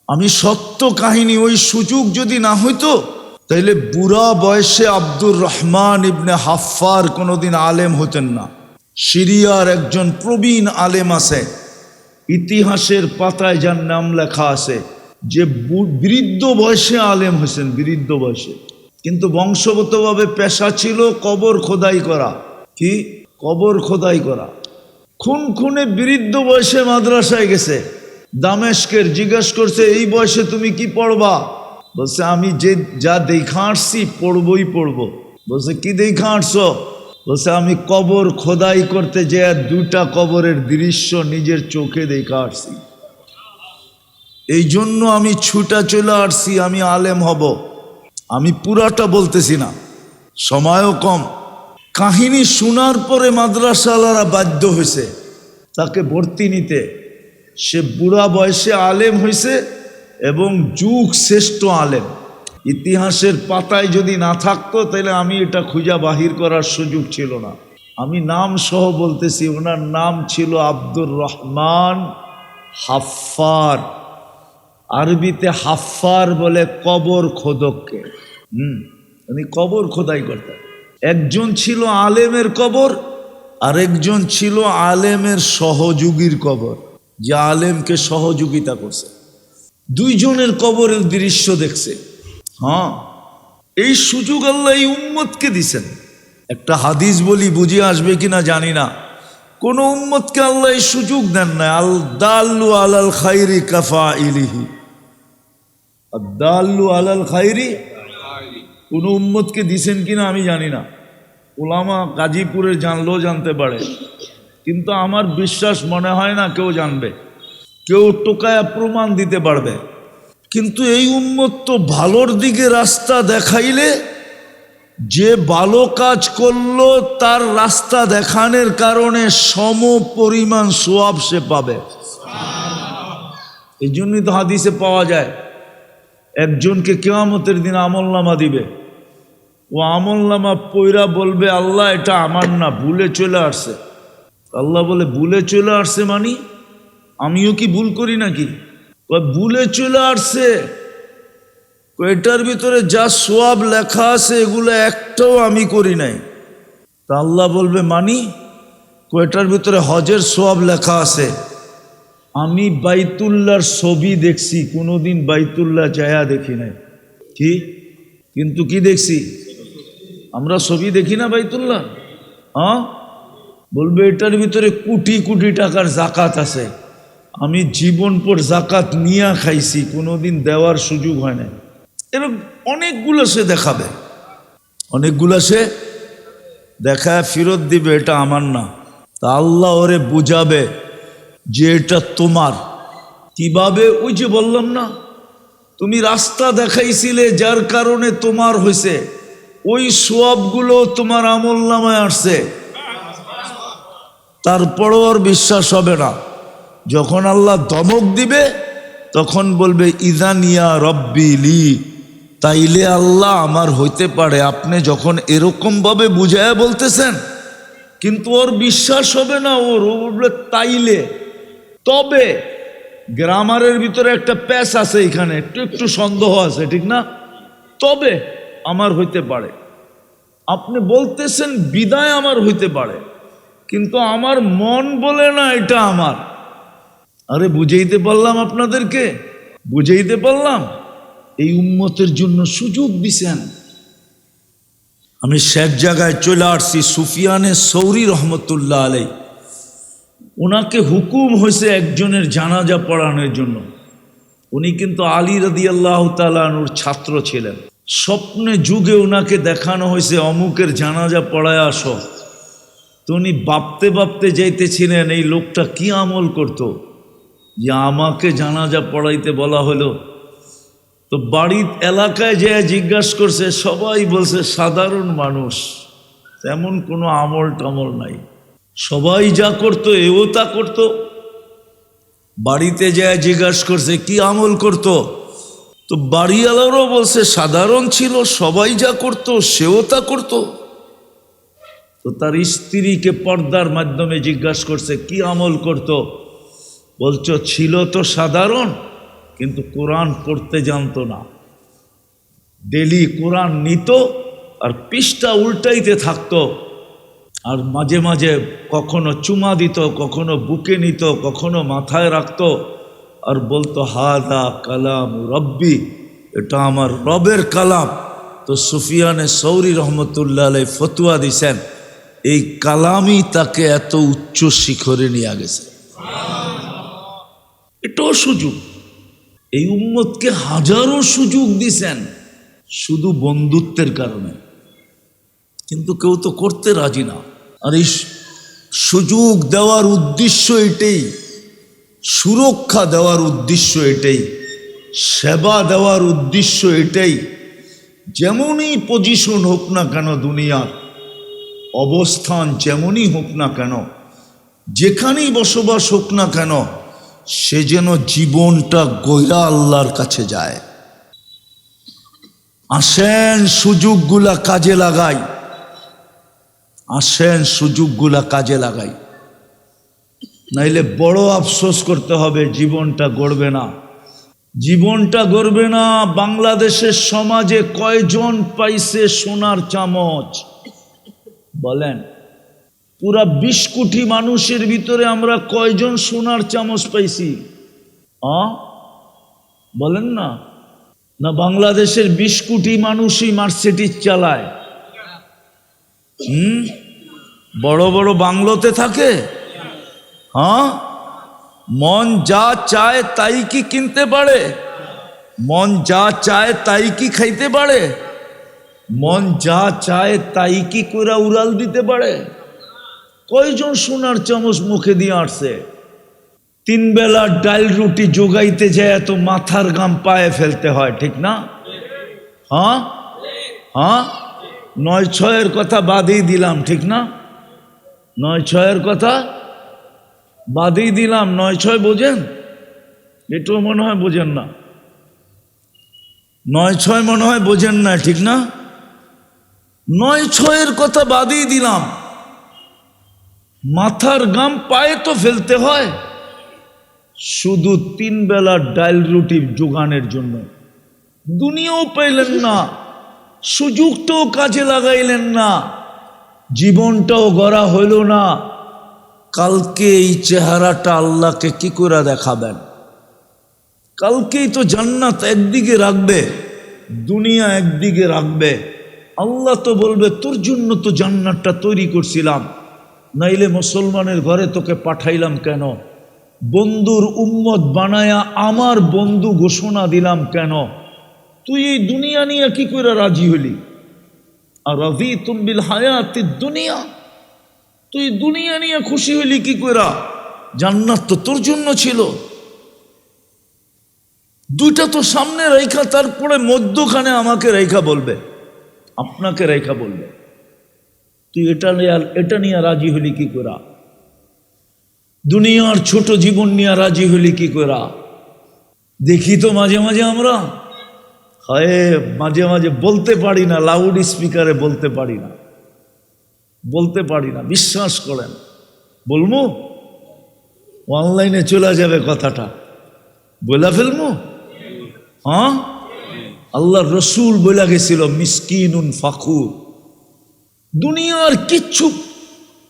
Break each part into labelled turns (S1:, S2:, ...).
S1: আমি সত্য কাহিনী, ওই সুযোগ যদি না হইতো তাইলে বুড়া বয়সে আব্দুর রহমান ইবনে হাফফার কোনোদিন আলেম হতেন না। সিরিয়ার একজন প্রবীণ আলেম আছে, ইতিহাসের পাতায় যার নাম লেখা আছে যে বৃদ্ধ বয়সে আলেম হয়েছেন, বৃদ্ধ বয়সে। কিন্তু বংশগতভাবে পেশা ছিল কবর খোদাই করা। কি? কবর খোদাই করা। খুনে বৃদ্ধ বয়সে মাদ্রাসায় গেছে দামেস্কের। জিজ্ঞাসা করছে, এই বয়সে তুমি কি পড়বা? বলছে, আমি যে যা দেখা আসছি পড়বই পড়বো। বলছে, কি দেখা আসছো? বলছে, আমি কবর খোদাই করতে যে দুটা কবরের দৃশ্য নিজের চোখে দেখা আসছি, এই জন্য আমি ছুটা চলে আসছি, আমি আলেম হব। আমি পুরাটা বলতেছি না, সময়ও কম। কাহিনী শোনার পরে মাদ্রাসাওয়ালারা বাধ্য হয়েছে তাকে ভর্তি নিতে। সে বুড়া বয়সে আলেম হয়েছে এবং যুগ শ্রেষ্ঠ আলেম। ইতিহাসের পাতায় যদি না থাকতো তাহলে আমি এটা খুঁজা বাহির করার সুযোগ ছিল না। আমি নাম সহ বলতেছি, ওনার নাম ছিল আব্দুর রহমান হাফফার। আরবিতে হাফফার বলে কবর খোদককে। উনি কবর খোদাই করতেন। একজন ছিল আলেমের কবর, আরেকজন ছিল আলেমের সহযোগীর কবর, যে আলেমকে সহযোগিতা করছে। দুইজনের কবরের দৃশ্য দেখছে। হ্যাঁ, এই সুযোগ আল্লাহ এই উম্মতকে দিছেন। একটা হাদিস বলি, বুঝে আসবে কিনা জানি না। কোন উম্মতকে আল্লাহ এই সুযোগ দেন না। আল দাল্লু আলাল খাইরি কাফাইলিহি, আদ-দাল্লু আলাল খাইরি। কোন উম্মতকে দিছেন কিনা আমি জানি না। উলামা গাজীপুরের জানলেও জানতে পারে, কিন্তু আমার বিশ্বাস মনে হয় না কেউ জানবে। কেউ টোকায়া প্রমাণ দিতে পারবে। কিন্তু এই উম্মত তো ভালোর দিকে রাস্তা দেখাইলে যে ভালো কাজ করলো তার রাস্তা দেখানোর কারণে সম পরিমাণ সওয়াব সে পাবে। এই জন্যই তো হাদিসে পাওয়া যায়, একজনকে কিয়ামতের দিন আমলনামা দিবে। ও আমলনামা পয়রা বলবে, আল্লাহ এটা আমার না, ভুলে চলে আসছে। আল্লাহ বলে, ভুলে চলে আসছে মানে আমিও কি ভুল করি নাকি? ভুলে চলে আসছে, এটার ভিতরে যা সওয়াব লেখা আছে এগুলো একটাও আমি করি নাই। তা আল্লাহ বলবে, মানি? এটার ভিতরে হজের সওয়াব লেখা আছে। আমি বাইতুল্লাহর ছবি দেখছি, কোনোদিন বাইতুল্লাহ যায়া দেখি নাই। কি? কিন্তু কি দেখছি? আমরা ছবি দেখি না বাইতুল্লাহ। হ্যাঁ, বলবে এটার ভিতরে কোটি কোটি টাকার জাকাত আছে। আমি জীবন পর জাকাত নিয়া খাইছি, কোনোদিন দেওয়ার সুযোগ হয় না। এরকম অনেকগুলো সে দেখাবে, অনেকগুলো সে দেখায় ফেরত দিবে, এটা আমার না। তা আল্লাহ ওরে বুঝাবে যে এটা তোমার। কিভাবে? ওই যে বললাম না, তুমি রাস্তা দেখাইছিলে যার কারণে তোমার হয়েছে, ওই সওয়াবগুলো তোমার আমলনামায় আসছে। তারপরও আর বিশ্বাস হবে না। যখন আল্লাহ ধমক দিবে তখন বলবে, ইদানিয়া রব্বি লি, তাইলে আল্লাহ আমার হইতে পারে। আপনি যখন এরকমভাবে বুঝায় বলতেছেন, কিন্তু ওর বিশ্বাস হবে না। ওর বলবে তাইলে, তবে। গ্রামারের ভিতরে একটা প্যাচ আছে, এখানে একটু একটু সন্দেহ আছে, ঠিক না? তবে আমার হইতে পারে। আপনি বলতেছেন বিদায় আমার হইতে পারে, কিন্তু আমার মন বলে না এটা আমার। আরে বুঝাইতে পারলাম আপনাদেরকে? বুঝাইতে পারলাম? এই উম্মতের জন্য সুযোগ দিছেন। আমি শেখ জায়গায় চলে আসছি, সুফিয়ানে সৌরি রহমতুল্লাহ আলাই, ওনাকে হুকুম হয়েছে একজনের জানাজা পড়ানোর জন্য। উনি কিন্তু আলী রাদিয়াল্লাহু তাআলা আনহুর ছাত্র ছিলেন। স্বপ্নে যুগে ওনাকে দেখানো হয়েছে অমুকের জানাজা পড়ায় আসো। তো উনি ভাবতে ভাবতে যাইতেছিলেন এই লোকটা কি আমল করত যে আমাকে জানাজা পড়াইতে বলা হলো। তো বাড়ির এলাকায় যে জিজ্ঞাসা করছে, সবাই বলছে সাধারণ মানুষ, তেমন কোনো আমল টামল নাই। সবাই যা করতো এও তা করতো। বাড়িতে যে জিজ্ঞাসা করছে কি আমল করতো, তো বাড়িওয়ালারও বলছে সাধারণ ছিল, সবাই যা করতো সেও তা করতো। তো তার স্ত্রীকে পর্দার মাধ্যমে জিজ্ঞাসা করছে কি আমল করতো, বলছো ছিল তো সাধারণ, কিন্তু কোরআন পড়তে জানতো না। ডেলি কোরআন নিত আর পৃষ্ঠা উল্টাইতে থাকতো, আর মাঝে মাঝে কখনো চুমা দিত, কখনো বুকে নিত, কখনো মাথায় রাখতো, আর বলতো হাদা কালাম রব্বি, এটা আমার রবের কালাম। তো সুফিয়ানে সৌরি রহমতুল্লাহ আলাই ফতুয়া দিছেন, এই কালামই তাকে এত উচ্চ শিখরে নিয়ে গেছে। এটাও সুযোগ, এই উম্মতকে হাজারো সুযোগ দিছেন শুধু বন্ধুত্বের কারণে, কিন্তু কেউ তো করতে রাজি না। আর এই সুযোগ দেওয়ার উদ্দেশ্য এটাই, সুরক্ষা দেওয়ার উদ্দেশ্য এটাই, সেবা দেওয়ার উদ্দেশ্য এটাই। যেমনই পজিশন হোক না কেন, দুনিয়ার অবস্থান যেমনই হোক না কেন, যেখানেই বসবাস হোক না কেন, সে যেন জীবনটা গইরা আল্লাহর কাছে যায়। আসেন সুযোগগুলা কাজে লাগাই, আসেন সুযোগগুলা কাজে লাগাই, নাইলে বড় আফসোস করতে হবে, জীবনটা গড়বে না, জীবনটা গড়বে না। বাংলাদেশের সমাজে কয়জন পাইছে সোনার চামচ বলেন? পুরা 20 কোটি মানুষের ভিতরে আমরা কয়জন সোনার চামচ পাইছি? বলেন না। না বাংলাদেশের 20 কোটি মানুষই মার্সিডিজ চালায়, বড় বড় বাংলোতে থাকে। মন যা চায় তাই কি কিনতে পারে? মন যা চায় তাই কি খাইতে পারে? মন যা চায় তাই কি কইরা উড়াল দিতে পারে? কয়জন সোনার চামচ মুখে দিয়ে আসছে? 3 বেলা ডাল রুটি জোগাইতে যায় এত মাথার গাম পায়ে ফেলতে হয়, ঠিক না? 9-6-এর কথা বাদই দিলাম, ঠিক না? 9-6-এর কথা বাদই দিলাম। 9-6 বোঝেন? এটাও মনে হয় বোঝেন না। 9-6 মনে হয় বোঝেন না, ঠিক না? 9-6-এর কথা বাদই দিলাম, মাথার গাম পায়ে তো ফেলতে হয় শুধু 3 বেলা ডাল রুটি জোগানের জন্য। দুনিয়াও পাইলেন না, সুযোগটাও কাজে লাগাইলেন না, জীবনটাও গড়া হইল না। কালকে এই চেহারাটা আল্লাহকে কি করে দেখাবেন? কালকেই তো জান্নাত একদিকে রাখবে, দুনিয়া একদিকে রাখবে। আল্লাহ তো বলবে তোর জন্য তো জান্নাতটা তৈরি করছিলাম, নাইলে মুসলমানের ঘরে তোকে পাঠাইলাম কেন? বন্ধুর উম্মত বানায়া আমার বন্ধু ঘোষণা দিলাম কেন? তুই এই দুনিয়া নিয়ে কি করে রাজি হলি? আর রাযীতুম বিল হায়াতিদ দুনিয়া, তুই দুনিয়া নিয়ে খুশি হইলি কি করে? জান্নাত তো তোর জন্য ছিল। দুইটা তো সামনে রেখা, তারপরে মধ্যখানে আমাকে রেখা বলবে, আপনাকে রেখা বলবে, তুই এটা নিয়ে রাজি হলি কি করে? দুনিয়ার ছোট জীবন নিয়ে রাজি হলি কি করে? দেখি তো মাঝে মাঝে আমরা হয়, মাঝে মাঝে বলতে পারি না, লাউড স্পিকারে বলতে পারি না, বলতে পারি না, বিশ্বাস করেন। বলবো অনলাইনে চলে যাবে কথাটা, বলে ফেলবো। আল্লাহ রসুল বলে গেছিল মিসকিনুন ফাকুর, দুনিয়ার কিচ্ছু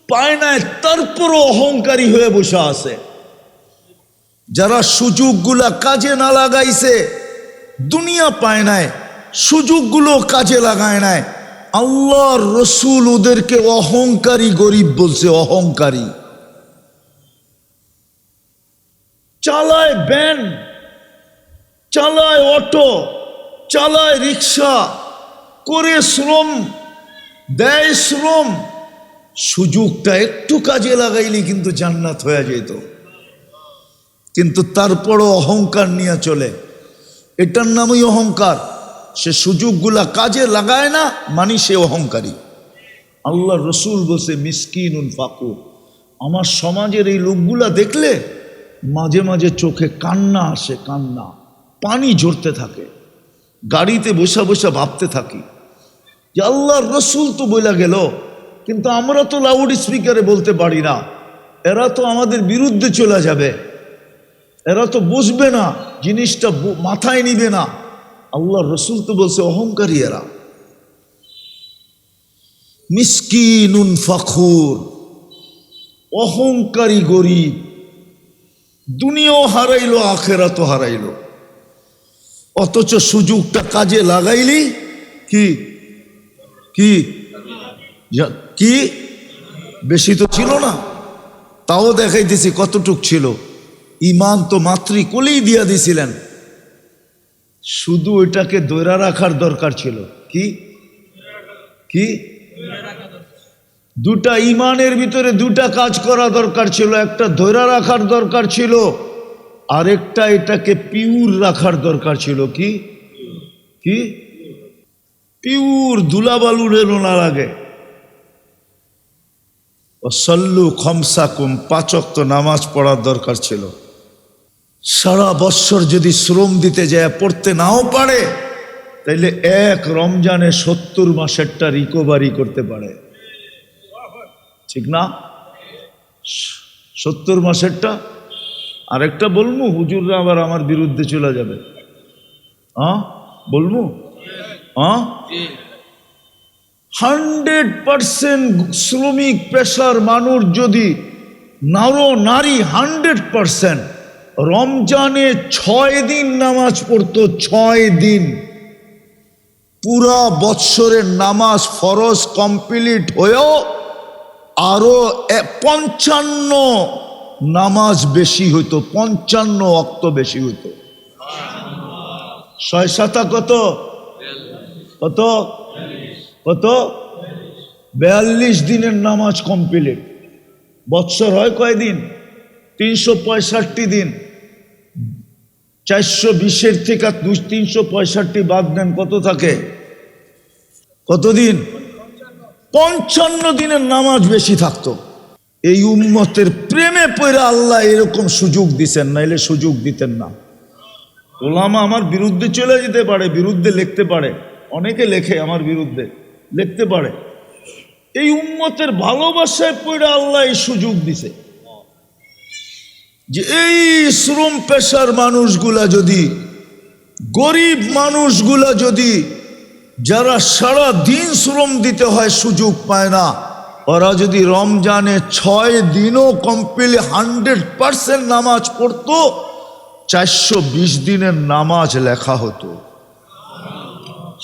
S1: পায় না, তারপরও অহংকারী হয়ে বসে আছে। যারা সুযোগগুলা কাজে না লাগাইছে, দুনিয়া পায় নাই, সুযোগগুলো কাজে লাগায় নাই, আল্লাহর রসুল ওদেরকে অহংকারী গরিব বলছে। অহংকারী। চালায় ভ্যান, চালায় অটো, চালায় রিক্সা, করে শ্রম দেয় শ্রম, সুযোগটা একটু কাজে লাগাইলি কিন্তু জান্নাত হয়ে যেত। কিন্তু তারপরও অহংকার নিয়ে চলে, এটার নামই অহংকার। সে সুযোগগুলা কাজে লাগায় না, মানে সে অহংকারী। আল্লাহ রসুল বলছে মিসকিনুন ফাকুর। আমার সমাজের এই লোকগুলা দেখলে মাঝে মাঝে চোখে কান্না আসে, কান্না, পানি ঝরতে থাকে। গাড়িতে বসে বসে ভাবতে থাকি যে আল্লাহর রসুল তো বইলা গেল, কিন্তু আমরা তো লাউড স্পিকারে বলতে পারি না, এরা তো আমাদের বিরুদ্ধে চলে যাবে। এরা তো বুঝবে না, জিনিসটা মাথায় নিবে না। আল্লাহ রসুল তো বলছে অহংকারী এরা। মিসকিনুন ফখুর, অহংকারী গরিব, দুনিয়াও হারাইলো আখেরাতও হারাইলো। অথচ সুযোগটা কাজে লাগাইলি কি কি কি বেশি তো ছিল না, তাও দেখাইতেছি কতটুক ছিল। ইমান তো মাতৃকোলেই দিয়া দিছিলেন, শুধু ওইটাকে দৈরা রাখার দরকার ছিল। কি কি দুটা ইমানের ভিতরে দুটা কাজ করা দরকার ছিল, একটা ধৈরা রাখার দরকার ছিল, আরেকটা এটাকে পিওর রাখার দরকার ছিল। কি কি পিওর, ধুলাবালু রেলো না লাগে। সল্লু খমসাকুম, 5 ওয়াক্ত নামাজ পড়ার দরকার ছিল। সারা বৎসর যদি শ্রম দিতে যায় পড়তে নাও পারে, তাইলে এক রমজানে 70 মাসেরটা রিকভারি করতে পারে, ঠিক না? 70 মাসেরটা। আরেকটা বলবো, হুজুররা আবার আমার বিরুদ্ধে চলে যাবে। বলবো 100% শ্রমিক পেশার মানুষ যদি নারী 100% রমজানে 6 দিন নামাজ পড়তো, 6 দিন, পুরা বৎসরের নামাজ ফরজ কমপ্লিট হয়েও আরো 55 নামাজ বেশি হইতো, 55 ওয়াক্ত বেশি হইতো। 6 কত কত কত 42 দিনের নামাজ কমপ্লিট। বৎসর হয় কয়দিন? 365 দিন। 420-এর থেকে 365 বাদ দেন, কত থাকে? কতদিন? 55 দিনের নামাজ বেশি থাকতো। এই উম্মতের প্রেমে পড়ে আল্লাহ এরকম সুযোগ দিচ্ছেন, নাইলে সুযোগ দিতেন না। ওলামা আমার বিরুদ্ধে চলে যেতে পারে, বিরুদ্ধে লিখতে পারে, অনেকে লেখে আমার বিরুদ্ধে, লিখতে পারে। এই উম্মতের ভালোবাসায় পড়ে আল্লাহ এই সুযোগ দিছে যে এই শ্রম পেশার মানুষগুলা যদি, গরিব মানুষগুলা যদি, যারা সারা দিন শ্রম দিতে হয় সুযোগ পায় না, ওরা যদি রমজানে 6 দিনও কমপ্লিট 100% নামাজ পড়তো, 420 দিনের নামাজ লেখা হতো।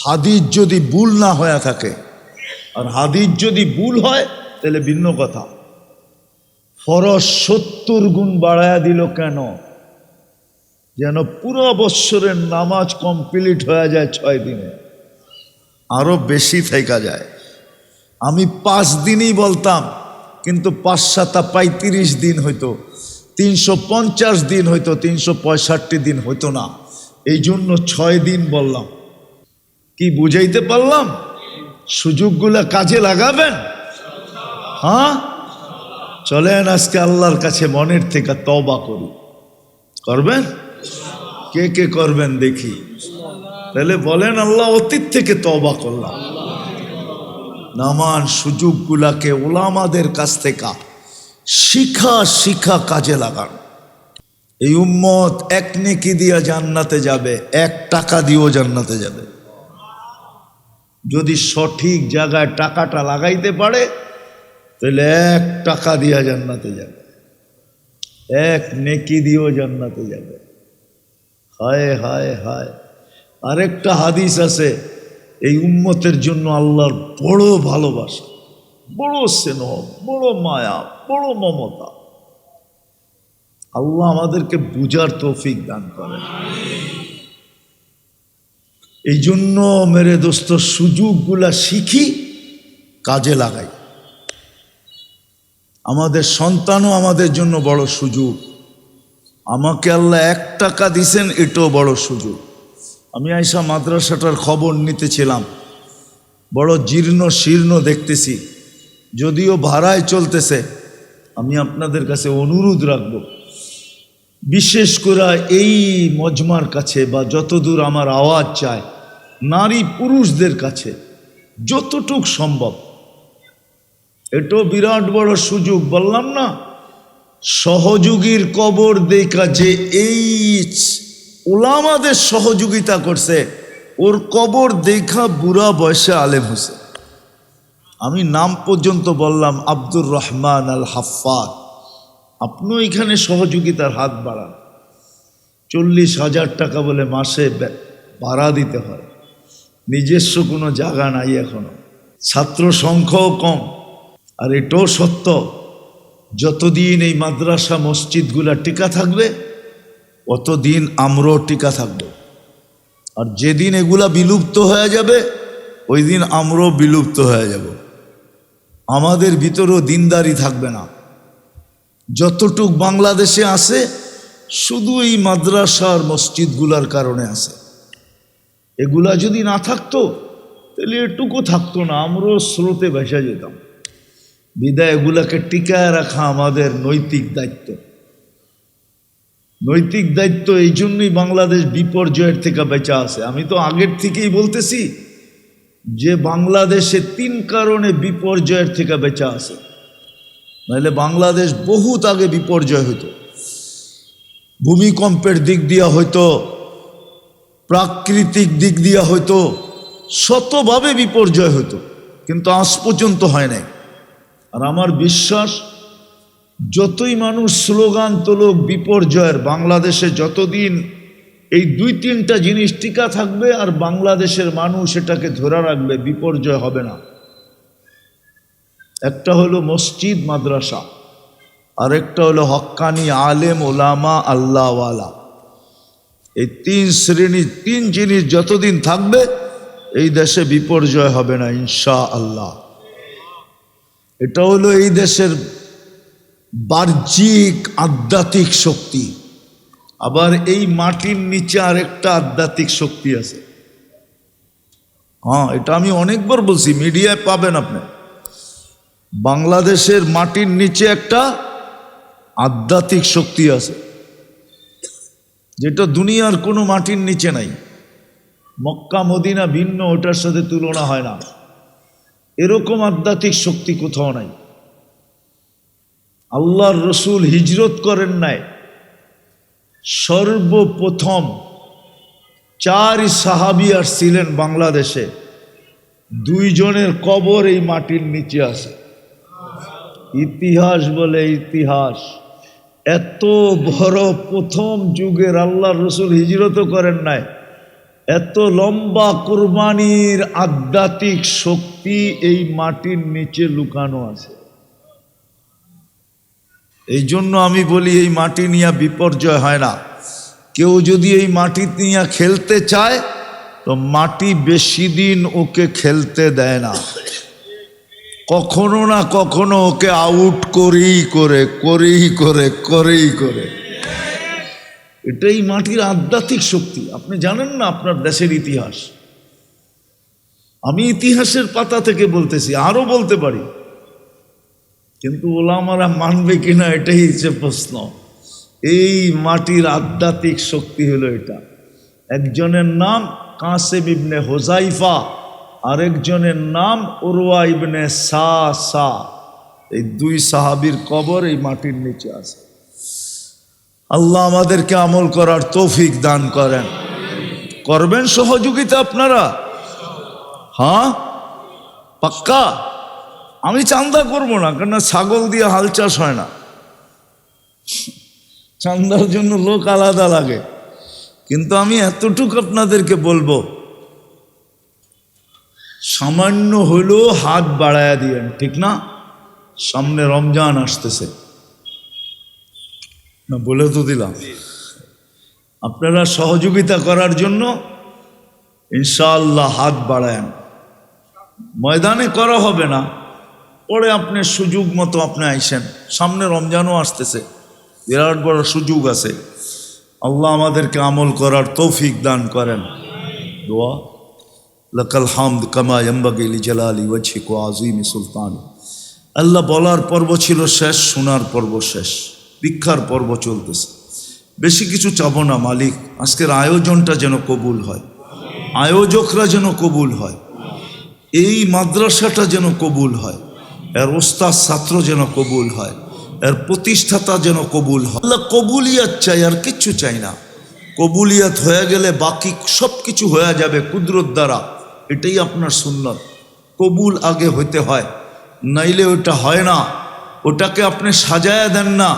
S1: হাদিস যদি ভুল না হয়ে থাকে, আর হাদিস যদি ভুল হয় তাহলে ভিন্ন কথা। ফরজ 70 গুণ বাড়ায়া দিল কেন? যেন পুরো বৎসরের নামাজ কমপ্লিট হয়ে যায় 6 দিনে, আরো বেশি থেকে যায়। আমি 5 দিনই বলতাম, কিন্তু 5-7 35 দিন হইতো, 350 দিন হইতো, 365 দিন হইতো না। এই জন্য 6 দিন বললাম। কি বুঝাইতে পারলাম? সুযোগগুলা কাজে লাগাবেন। চলেন আজকে আল্লাহর কাছে মনের থেকে তওবা করি। করবেন? কে কে করবেন দেখি? তাহলে বলেন, আল্লাহ অতীত থেকে তওবা করলাম। নামান সুযোগগুলাকে ওলামাদের কাছ থেকে শিখা কাজে লাগান। এই উম্মত 1 নেকি দিয়া জান্নাতে যাবে, 1 টাকা দিয়েও জান্নাতে যাবে। যদি সঠিক জায়গায় টাকাটা লাগাইতে পারে, তাহলে 1 টাকা দিয়া জান্নাতে যাবে, 1 নেকি দিয়েও জান্নাতে যাবে। হায় হায় হায়। আরেকটা হাদিস আছে, এই উম্মতের জন্য আল্লাহর বড় ভালোবাসা, বড় স্নেহ, বড় মায়া, বড় মমতা। আল্লাহ আমাদেরকে বুঝার তৌফিক দান করেন। এই জন্য মেরে দোস্ত, সুযোগগুলা শিখি, কাজে লাগাই। আমাদের সন্তানও আমাদের জন্য বড় সুযোগ। আমাকে আল্লাহ 1 টাকা দিছেন, এটাও বড় সুযোগ। আমি আইসা মাদ্রাসাটার খবর নিতেছিলাম, বড় জীর্ণ শীর্ণ দেখতেছি, যদিও ভাড়ায় চলতেছে। আমি আপনাদের কাছে অনুরোধ রাখব, বিশেষ করে এই মজমার কাছে বা যতদূর আমার আওয়াজ চায়, নারী পুরুষদের কাছে যতটুক সম্ভব, এটাও বিরাট বড় সুযোগ। বললাম না, সহযোগীর কবর দেখা যে এই উলামাদের সহযোগিতা করছে, ওর কবর দেখা বুড়া বয়সে আলেম হয়েছে। আমি নাম পর্যন্ত বললাম, আব্দুর রহমান আল হাফফার। আপনিও এখানে সহযোগিতার হাত বাড়ান। 40,000 টাকা বলে মাসে ভাড়া দিতে হয়, নিজস্ব কোনো জায়গা নাই এখনো, ছাত্র সংখ্যাও কম। আর এটাও সত্য, যতদিন এই মাদ্রাসা মসজিদগুলা টিকা থাকবে অতদিন আমরাও টিকা থাকব। আর যেদিন এগুলা বিলুপ্ত হয়ে যাবে ওই দিন আমরাও বিলুপ্ত হয়ে যাব। আমাদের ভিতরেও দিনদারি থাকবে না। যতটুক বাংলাদেশে আছে শুধু এই মাদ্রাসার মসজিদগুলার কারণে আছে। এগুলা যদি না থাকতো তাহলে এটুকু থাকতো না, আমরাও স্রোতে ভেসে যেতাম। বিদায় এগুলাকে টিকায় রাখা আমাদের নৈতিক দায়িত্ব। নৈতিক দায়িত্ব, এই জন্যই বাংলাদেশ বিপর্যয়ের থেকে বেঁচে আছে। আমি তো আগের থেকেই বলতেছি যে বাংলাদেশে 3 কারণে বিপর্যয়ের থেকে বেঁচে আছে, নাহলে বাংলাদেশ বহুত আগে বিপর্যয় হতো। ভূমিকম্পের দিক দিয়া হয়তো, প্রাকৃতিক দিক দিয়া হয়তো, শতভাবে বিপর্যয় হতো, কিন্তু আজ পর্যন্ত হয় নাই। আর আমার বিশ্বাস, যতই মানুষ স্লোগান তোলক বিপর্যয়ের, বাংলাদেশে যতদিন এই 2-3টা জিনিস টিকা থাকবে আর বাংলাদেশের মানুষ এটাকে ধরে রাখবে, বিপর্যয় হবে না। একটা হলো মসজিদ মাদ্রাসা, আর একটা হলো হক্কানি আলেম ওলামা আল্লাহওয়ালা। এই 3 শ্রেণী, 3 জিনিস যতদিন থাকবে এই দেশে বিপর্যয় হবে না ইনশাআল্লাহ। এটা হলো এই দেশের বাহ্যিক আধ্যাত্মিক শক্তি। আবার এই মাটির নিচে আরেকটা আধ্যাত্মিক শক্তি আছে। হ্যাঁ, এটা আমি অনেকবার বলছি, মিডিয়ায় পাবেন আপনি। বাংলাদেশের মাটির নিচে একটা আধ্যাত্মিক শক্তি আছে, যেটা দুনিয়ার কোনো মাটির নিচে নাই। মক্কা মদিনা ভিন্ন, ওটার সাথে তুলনা হয় না। এরকম আধ্যাত্মিক শক্তি কোথাও নাই। আল্লাহর রসুল হিজরত করেন নাই, সর্বপ্রথম 4 সাহাবী আসছিলেন বাংলাদেশে, 2 জনের কবর এই মাটির নিচে আছে। ইতিহাস বলে ইতিহাস, এত বড় প্রথম যুগের আল্লাহর রসুল হিজরত করেন নাই, এত লম্বা কুরবানির আধ্যাত্মিক শক্তি এই মাটির নিচে লুকানো আছে। এই জন্য আমি বলি, এই মাটি নিয়ে বিপর্যয় হয় না। কেউ যদি এই মাটি নিয়ে খেলতে চায় তো মাটি বেশি দিন ওকে খেলতে দেয় না, কখনো না কখনো ওকে আউট করেই করে। এটাই মাটির আধ্যাত্মিক শক্তি। আপনি জানেন না আপনার দেশের ইতিহাস? আমি ইতিহাসের পাতা থেকে বলতেছি, আরো বলতে পারি, কিন্তু ওলামারা মানবে কিনা এটাই হচ্ছে প্রশ্ন। এই মাটির আধ্যাত্মিক শক্তি হলো এটা। একজনের নাম কাসেম ইবনে হুযাইফা, আরেকজনের নাম উরওয়া ইবনে সা। এই 2 সাহাবীর কবর এই মাটির নিচে আছে। আল্লাহ আমাদেরকে আমল করার তৌফিক দান করেন। করবেন সহযোগিতা আপনারা? হ্যাঁ, পাক্কা? আমি চান্দা করব না, কেননা ছাগল দিয়ে হাল চাষ হয় না, চান্দার জন্য লোক আলাদা লাগে। কিন্তু আমি এতটুকু আপনাদেরকে বলবো, সামান্য হলেও হাত বাড়ায়া দিয়েন, ঠিক না? সামনে রমজান আসতেছে না, বলে তো দিলাম। আপনারা সহযোগিতা করার জন্য ইনশাআল্লাহ হাত বাড়ায়েন। ময়দানে করা হবে না, পরে আপনি সুযোগ মতো আপনি আইসেন। সামনে রমজানও আসতেছে, বিরাট বড় সুযোগ আছে। আল্লাহ আমাদেরকে আমল করার তৌফিক দান করেন। দোয়া, লাকাল হামদ কামা ইয়ানবাগি লিজালালি ওয়াজহিকা ওয়া আযীমি সুলতানি। আল্লাহ বলার পর্ব ছিল শেষ, শোনার পর্ব শেষ, ভিক্ষার পর্ব চলতেছে। বেশি কিছু চাবো না মালিক, আজকের আয়োজনটা যেন কবুল হয়, আয়োজকরা যেন কবুল হয়, এই মাদ্রাসাটা যেন কবুল হয়, এর ওস্তাদ ছাত্র যেন কবুল হয়, এর প্রতিষ্ঠাতা যেন কবুল হয়। আল্লাহ কবুলিয়াত চাই, আর কিচ্ছু চাই না। কবুলিয়াত হয়ে গেলে বাকি সব কিছু হয়ে যাবে কুদরত দ্বারা। এটাই আপনার সুন্নত। কবুল আগে হইতে হয়, নাইলে ওটা হয় না। ওটাকে আপনি সাজায়া দেন না।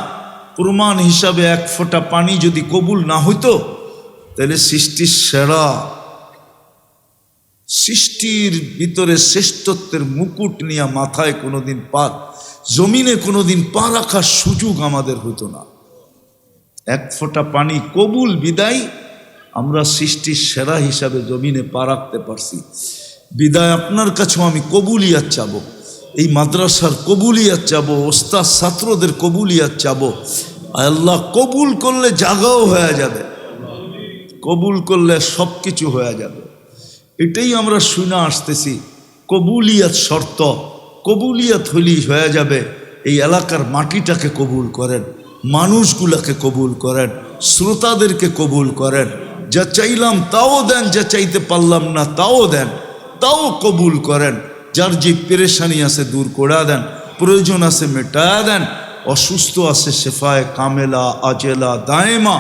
S1: প্রমাণ হিসাবে এক ফোঁটা পানি যদি কবুল না হইতো, তাহলে সৃষ্টির সেরা, সৃষ্টির ভিতরে শ্রেষ্ঠত্বের মুকুট নিয়ে মাথায় কোনোদিন জমিনে কোনোদিন পা রাখার সুযোগ আমাদের হইতো না। এক ফোঁটা পানি কবুল বিদায় আমরা সৃষ্টির সেরা হিসাবে জমিনে পা রাখতে পারছি। বিদায় আপনার কাছেও আমি কবুলিয়াত চাবো, এই মাদ্রাসার কবুলিয়াত চাবো, ওস্তাদ ছাত্রদের কবুলিয়াত চাবো। আল্লাহ কবুল করলে জাগাও হয়ে যাবে, কবুল করলে সব কিছু হয়ে যাবে। এটাই আমরা শুনে আসতেছি। কবুলিয়াত শর্ত, কবুলিয়াত হলেই হয়ে যাবে। এই এলাকার মাটিটাকে কবুল করেন, মানুষগুলাকে কবুল করেন, শ্রোতাদেরকে কবুল করেন। যা চাইলাম তাও দেন, যা চাইতে পারলাম না তাও দেন, তাও কবুল করেন। যার যে পেরেশানি আছে দূর করে দেন, প্রয়োজন আছে মেটায়া দেন, অসুস্থ আছে শেফায়ে কামেলা আজেলা দায়েমা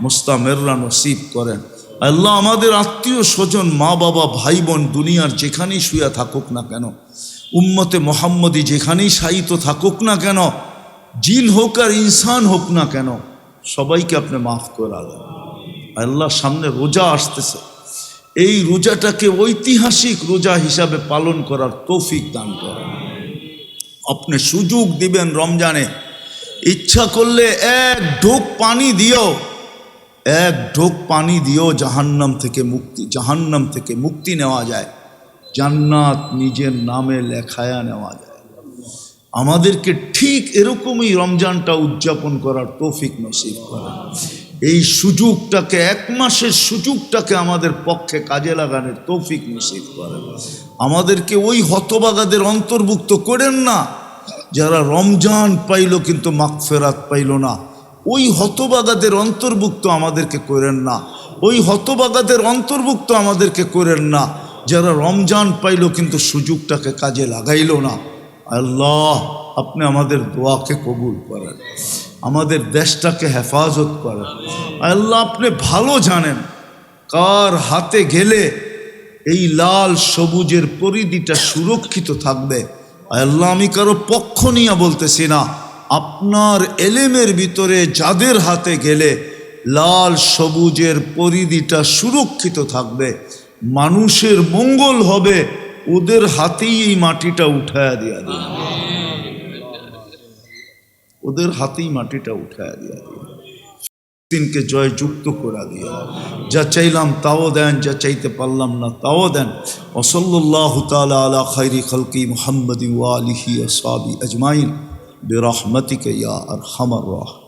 S1: মুস্তামেররা নসিব করেন। আল্লাহ আমাদের আত্মীয় স্বজন, মা বাবা, ভাই বোন দুনিয়ার যেখানেই শুয়া থাকুক না কেন, উম্মতে মোহাম্মদী যেখানেই শায়িত থাকুক না কেন, জিন হোক আর ইনসান হোক না কেন, সবাইকে আপনি মাফ করে দেন। আল্লাহ সামনে রোজা আসতেছে, এই রোজাটাকে ঐতিহাসিক রোজা হিসাবে পালন করার তৌফিক দান করেন। আপনি সুযোগ দিবেন রমজানে, ইচ্ছা করলে এক ঢোক পানি দিও, এক ঢোক পানি দিও জাহান্নাম থেকে মুক্তি নেওয়া যায়, জান্নাত নিজের নামে লেখায়া নেওয়া যায়। আমাদেরকে ঠিক এরকমই রমজানটা উদযাপন করার তৌফিক নসিব করেন। এই সুযোগটাকে, এক মাসের সুযোগটাকে আমাদের পক্ষে কাজে লাগানোর তৌফিক নসিব করেন। আমাদেরকে ওই হতবাগাদের অন্তর্ভুক্ত করেন না যারা রমজান পাইল কিন্তু মাগফিরাত পাইল না। ওই হতবাগাদের অন্তর্ভুক্ত আমাদেরকে করেন না, ওই হতবাগাদের অন্তর্ভুক্ত আমাদেরকে করেন না যারা রমজান পাইল কিন্তু সুযোগটাকে কাজে লাগাইল না। আল্লাহ আপনি আমাদের দোয়াকে কবুল করেন, আমাদের দেশটাকে হেফাজত করেন। আল্লাহ আপনি ভালো জানেন কার হাতে গেলে এই লাল সবুজের পরিধিটা সুরক্ষিত থাকবে। আল্লাহ আমি কারো পক্ষ নিয়ে বলতেছি না, আপনার এলেমের ভিতরে যাদের হাতে গেলে লাল সবুজের পরিধিটা সুরক্ষিত থাকবে, মানুষের মঙ্গল হবে, ওদের হাতেই এই মাটিটা উঠায়া দিয়া দিন, ওদের হাতেই মাটিটা উঠায়া দিয়া দিন, দিনকে জয়যুক্ত করে দিয়ে। যা চাইলাম তাও দেন, যা চাইতে পারলাম না তাও দেন। ওয়াসাল্লাল্লাহু তাআলা আলা খায়রি খালকি মুহাম্মাদি ওয়া আলিহি ওয়া সাহবিহি আজমাইন বিরহমাতিকা ইয়া আরহামার রাহিমিন।